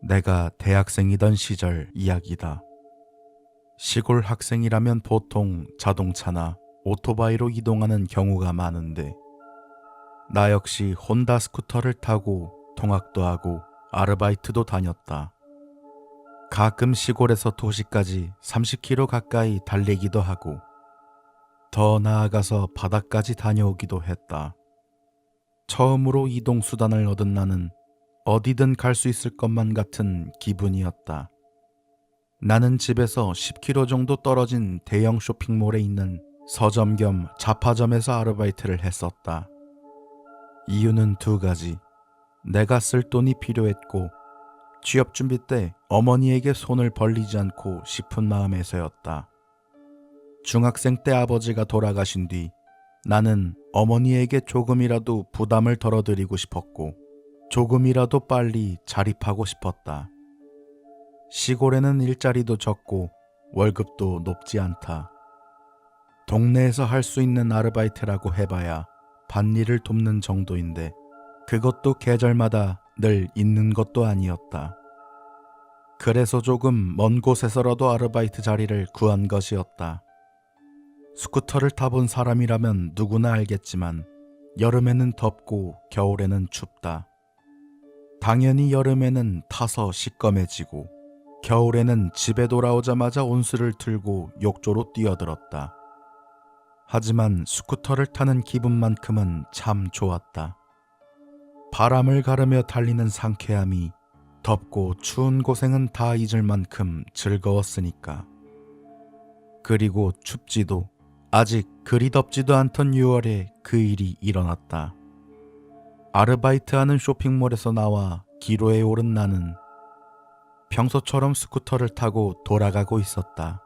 내가 대학생이던 시절 이야기다. 시골 학생이라면 보통 자동차나 오토바이로 이동하는 경우가 많은데 나 역시 혼다 스쿠터를 타고 통학도 하고 아르바이트도 다녔다. 가끔 시골에서 도시까지 30km 가까이 달리기도 하고 더 나아가서 바다까지 다녀오기도 했다. 처음으로 이동수단을 얻은 나는 어디든 갈 수 있을 것만 같은 기분이었다. 나는 집에서 10km 정도 떨어진 대형 쇼핑몰에 있는 서점 겸 잡화점에서 아르바이트를 했었다. 이유는 두 가지. 내가 쓸 돈이 필요했고 취업 준비 때 어머니에게 손을 벌리지 않고 싶은 마음에서였다. 중학생 때 아버지가 돌아가신 뒤 나는 어머니에게 조금이라도 부담을 덜어드리고 싶었고 조금이라도 빨리 자립하고 싶었다. 시골에는 일자리도 적고 월급도 높지 않다. 동네에서 할 수 있는 아르바이트라고 해봐야 밭일을 돕는 정도인데 그것도 계절마다 늘 있는 것도 아니었다. 그래서 조금 먼 곳에서라도 아르바이트 자리를 구한 것이었다. 스쿠터를 타본 사람이라면 누구나 알겠지만 여름에는 덥고 겨울에는 춥다. 당연히 여름에는 타서 시꺼매지고 겨울에는 집에 돌아오자마자 온수를 틀고 욕조로 뛰어들었다. 하지만 스쿠터를 타는 기분만큼은 참 좋았다. 바람을 가르며 달리는 상쾌함이 덥고 추운 고생은 다 잊을 만큼 즐거웠으니까. 그리고 춥지도 아직 그리 덥지도 않던 6월에 그 일이 일어났다. 아르바이트하는 쇼핑몰에서 나와 기로에 오른 나는 평소처럼 스쿠터를 타고 돌아가고 있었다.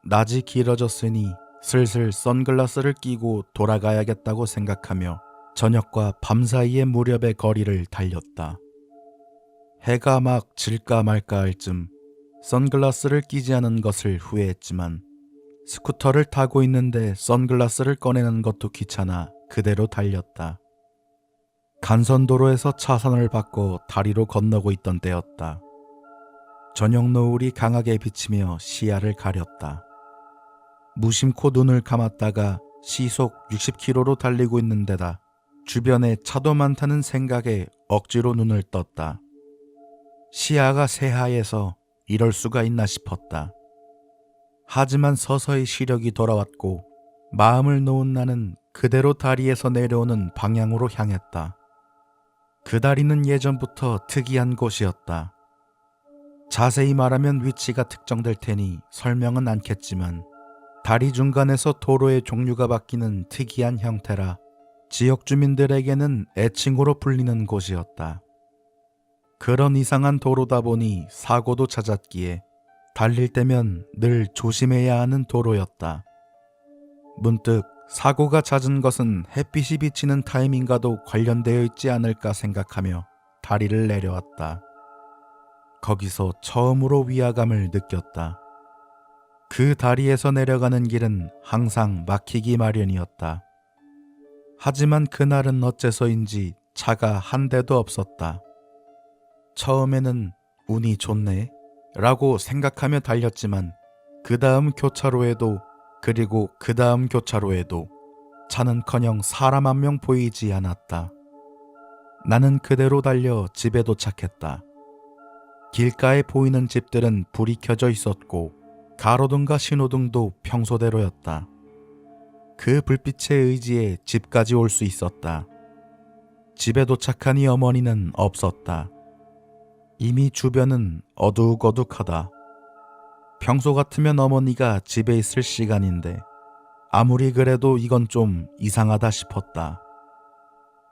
낮이 길어졌으니 슬슬 선글라스를 끼고 돌아가야겠다고 생각하며 저녁과 밤 사이의 무렵의 거리를 달렸다. 해가 막 질까 말까 할 쯤 선글라스를 끼지 않은 것을 후회했지만 스쿠터를 타고 있는데 선글라스를 꺼내는 것도 귀찮아 그대로 달렸다. 간선도로에서 차선을 바꿔 다리로 건너고 있던 때였다. 저녁 노을이 강하게 비치며 시야를 가렸다. 무심코 눈을 감았다가 시속 60km로 달리고 있는 데다 주변에 차도 많다는 생각에 억지로 눈을 떴다. 시야가 새하얘서 이럴 수가 있나 싶었다. 하지만 서서히 시력이 돌아왔고 마음을 놓은 나는 그대로 다리에서 내려오는 방향으로 향했다. 그 다리는 예전부터 특이한 곳이었다. 자세히 말하면 위치가 특정될 테니 설명은 않겠지만 다리 중간에서 도로의 종류가 바뀌는 특이한 형태라 지역 주민들에게는 애칭으로 불리는 곳이었다. 그런 이상한 도로다 보니 사고도 잦았기에 달릴 때면 늘 조심해야 하는 도로였다. 문득 사고가 잦은 것은 햇빛이 비치는 타이밍과도 관련되어 있지 않을까 생각하며 다리를 내려왔다. 거기서 처음으로 위화감을 느꼈다. 그 다리에서 내려가는 길은 항상 막히기 마련이었다. 하지만 그날은 어째서인지 차가 한 대도 없었다. 처음에는 운이 좋네 라고 생각하며 달렸지만 그 다음 교차로에도 그리고 그 다음 교차로에도 차는커녕 사람 한 명 보이지 않았다. 나는 그대로 달려 집에 도착했다. 길가에 보이는 집들은 불이 켜져 있었고 가로등과 신호등도 평소대로였다. 그 불빛에 의지해 집까지 올 수 있었다. 집에 도착하니 어머니는 없었다. 이미 주변은 어둑어둑하다. 평소 같으면 어머니가 집에 있을 시간인데 아무리 그래도 이건 좀 이상하다 싶었다.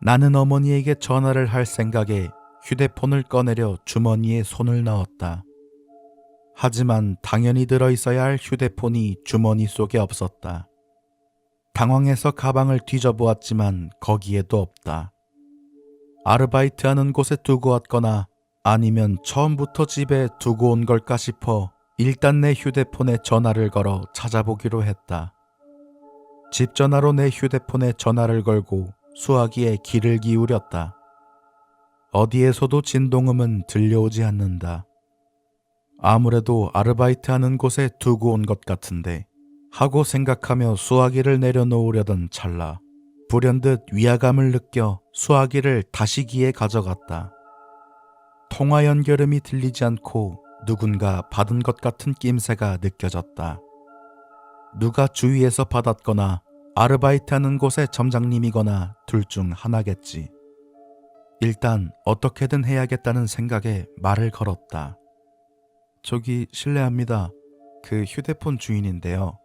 나는 어머니에게 전화를 할 생각에 휴대폰을 꺼내려 주머니에 손을 넣었다. 하지만 당연히 들어있어야 할 휴대폰이 주머니 속에 없었다. 당황해서 가방을 뒤져보았지만 거기에도 없다. 아르바이트하는 곳에 두고 왔거나 아니면 처음부터 집에 두고 온 걸까 싶어 일단 내 휴대폰에 전화를 걸어 찾아보기로 했다. 집 전화로 내 휴대폰에 전화를 걸고 수화기에 귀를 기울였다. 어디에서도 진동음은 들려오지 않는다. 아무래도 아르바이트하는 곳에 두고 온 것 같은데 하고 생각하며 수화기를 내려놓으려던 찰나 불현듯 위화감을 느껴 수화기를 다시 귀에 가져갔다. 통화 연결음이 들리지 않고 누군가 받은 것 같은 낌새가 느껴졌다. 누가 주위에서 받았거나 아르바이트하는 곳의 점장님이거나 둘 중 하나겠지. 일단 어떻게든 해야겠다는 생각에 말을 걸었다. 저기 실례합니다. 그 휴대폰 주인인데요.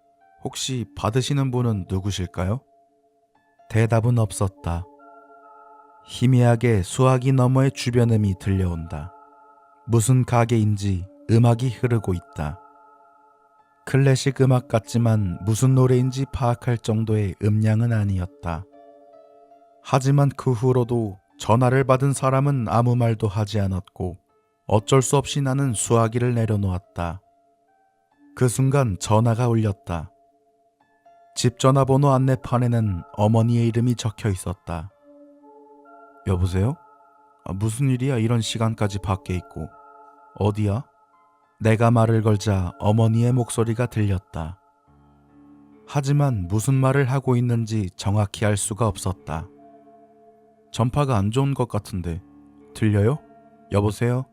혹시 받으시는 분은 누구실까요? 대답은 없었다. 희미하게 수화기 너머의 주변음이 들려온다. 무슨 가게인지 음악이 흐르고 있다. 클래식 음악 같지만 무슨 노래인지 파악할 정도의 음량은 아니었다. 하지만 그 후로도 전화를 받은 사람은 아무 말도 하지 않았고 어쩔 수 없이 나는 수화기를 내려놓았다. 그 순간 전화가 울렸다. 집 전화번호 안내판에는 어머니의 이름이 적혀 있었다. 여보세요? 무슨 일이야 이런 시간까지 밖에 있고. 어디야? 내가 말을 걸자 어머니의 목소리가 들렸다. 하지만 무슨 말을 하고 있는지 정확히 알 수가 없었다. 전파가 안 좋은 것 같은데 들려요? 여보세요?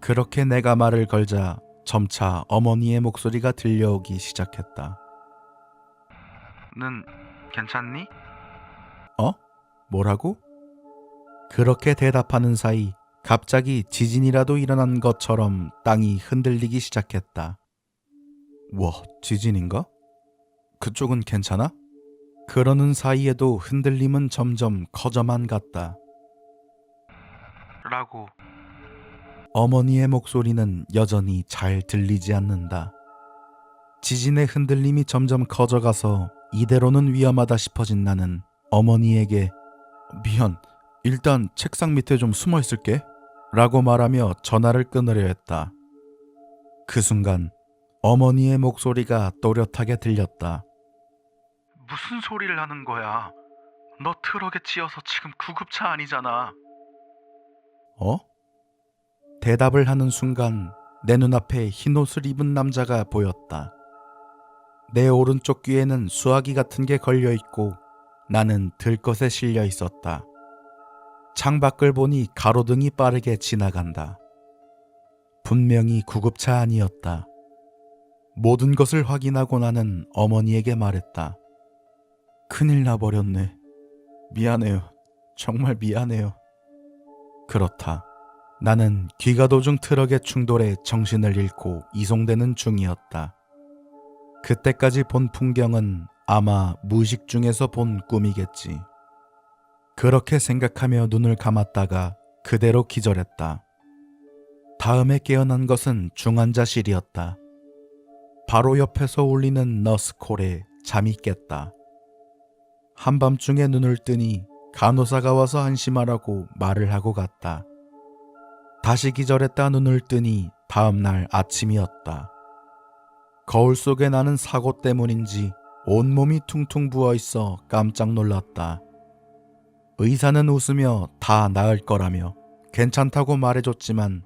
그렇게 내가 말을 걸자 점차 어머니의 목소리가 들려오기 시작했다. 는 괜찮니? 뭐라고? 그렇게 대답하는 사이 갑자기 지진이라도 일어난 것처럼 땅이 흔들리기 시작했다. 와, 지진인가? 그쪽은 괜찮아? 그러는 사이에도 흔들림은 점점 커져만 갔다. 라고. 어머니의 목소리는 여전히 잘 들리지 않는다. 지진의 흔들림이 점점 커져가서 이대로는 위험하다 싶어진 나는 어머니에게 미안, 일단 책상 밑에 좀 숨어 있을게 라고 말하며 전화를 끊으려 했다. 그 순간 어머니의 목소리가 또렷하게 들렸다. 무슨 소리를 하는 거야? 너 트럭에 치여서 지금 구급차 아니잖아. 대답을 하는 순간 내 눈앞에 흰옷을 입은 남자가 보였다. 내 오른쪽 귀에는 수화기 같은 게 걸려있고 나는 들것에 실려 있었다. 창밖을 보니 가로등이 빠르게 지나간다. 분명히 구급차 아니었다. 모든 것을 확인하고 나는 어머니에게 말했다. 큰일 나버렸네. 미안해요. 정말 미안해요. 그렇다. 나는 귀가도중 트럭의 충돌에 정신을 잃고 이송되는 중이었다. 그때까지 본 풍경은 아마 무의식 중에서 본 꿈이겠지. 그렇게 생각하며 눈을 감았다가 그대로 기절했다. 다음에 깨어난 것은 중환자실이었다. 바로 옆에서 울리는 너스콜에 잠이 깼다. 한밤중에 눈을 뜨니 간호사가 와서 안심하라고 말을 하고 갔다. 다시 기절했다 눈을 뜨니 다음날 아침이었다. 거울 속에 나는 사고 때문인지 온몸이 퉁퉁 부어있어 깜짝 놀랐다. 의사는 웃으며 다 나을 거라며 괜찮다고 말해줬지만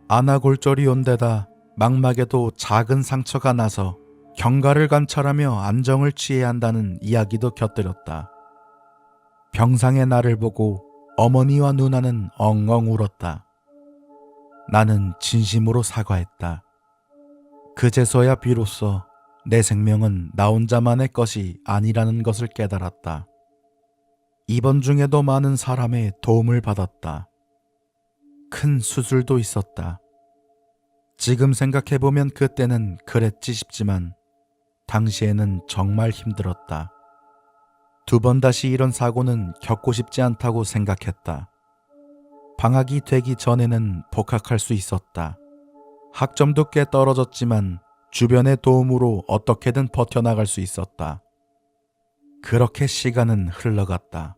안아골절이 온 데다 망막에도 작은 상처가 나서 경과를 관찰하며 안정을 취해야 한다는 이야기도 곁들였다. 병상의 나를 보고 어머니와 누나는 엉엉 울었다. 나는 진심으로 사과했다. 그제서야 비로소 내 생명은 나 혼자만의 것이 아니라는 것을 깨달았다. 입원 중에도 많은 사람의 도움을 받았다. 큰 수술도 있었다. 지금 생각해보면 그때는 그랬지 싶지만 당시에는 정말 힘들었다. 두 번 다시 이런 사고는 겪고 싶지 않다고 생각했다. 방학이 되기 전에는 복학할 수 있었다. 학점도 꽤 떨어졌지만 주변의 도움으로 어떻게든 버텨나갈 수 있었다. 그렇게 시간은 흘러갔다.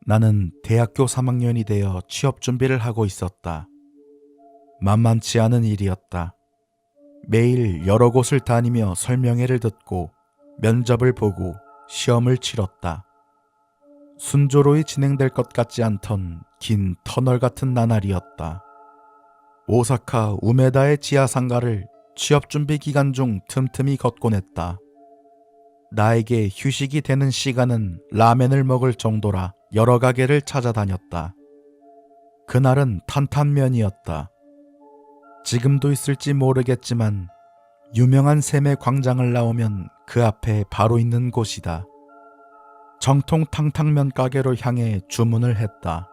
나는 대학교 3학년이 되어 취업 준비를 하고 있었다. 만만치 않은 일이었다. 매일 여러 곳을 다니며 설명회를 듣고 면접을 보고 시험을 치렀다. 순조로이 진행될 것 같지 않던 긴 터널 같은 나날이었다. 오사카 우메다의 지하상가를 취업 준비 기간 중 틈틈이 걷곤 했다. 나에게 휴식이 되는 시간은 라멘을 먹을 정도라 여러 가게를 찾아다녔다. 그날은 탄탄면이었다. 지금도 있을지 모르겠지만 유명한 샘의 광장을 나오면 그 앞에 바로 있는 곳이다. 정통 탕탕면 가게로 향해 주문을 했다.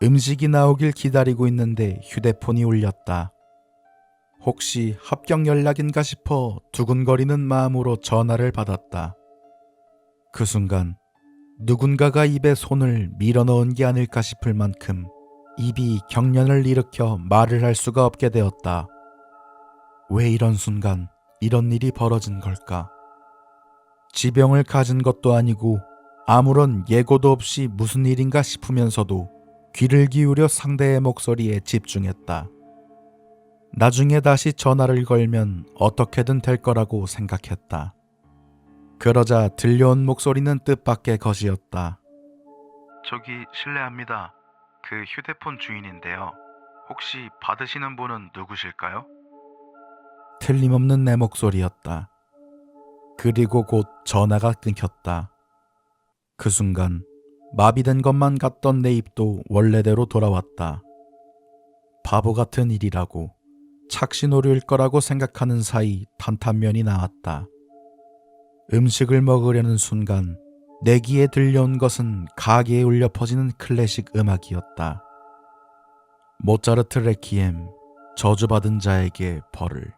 음식이 나오길 기다리고 있는데 휴대폰이 울렸다. 혹시 합격 연락인가 싶어 두근거리는 마음으로 전화를 받았다. 그 순간 누군가가 입에 손을 밀어넣은 게 아닐까 싶을 만큼 입이 경련을 일으켜 말을 할 수가 없게 되었다. 왜 이런 순간 이런 일이 벌어진 걸까? 지병을 가진 것도 아니고 아무런 예고도 없이 무슨 일인가 싶으면서도 귀를 기울여 상대의 목소리에 집중했다. 나중에 다시 전화를 걸면 어떻게든 될 거라고 생각했다. 그러자 들려온 목소리는 뜻밖의 것이었다. 저기 실례합니다. 그 휴대폰 주인인데요. 혹시 받으시는 분은 누구실까요? 틀림없는 내 목소리였다. 그리고 곧 전화가 끊겼다. 그 순간 마비된 것만 같던 내 입도 원래대로 돌아왔다. 바보 같은 일이라고, 착신오류일 거라고 생각하는 사이 탄탄면이 나왔다. 음식을 먹으려는 순간 내 귀에 들려온 것은 가게에 울려 퍼지는 클래식 음악이었다. 모차르트 레퀴엠, 저주받은 자에게 벌을.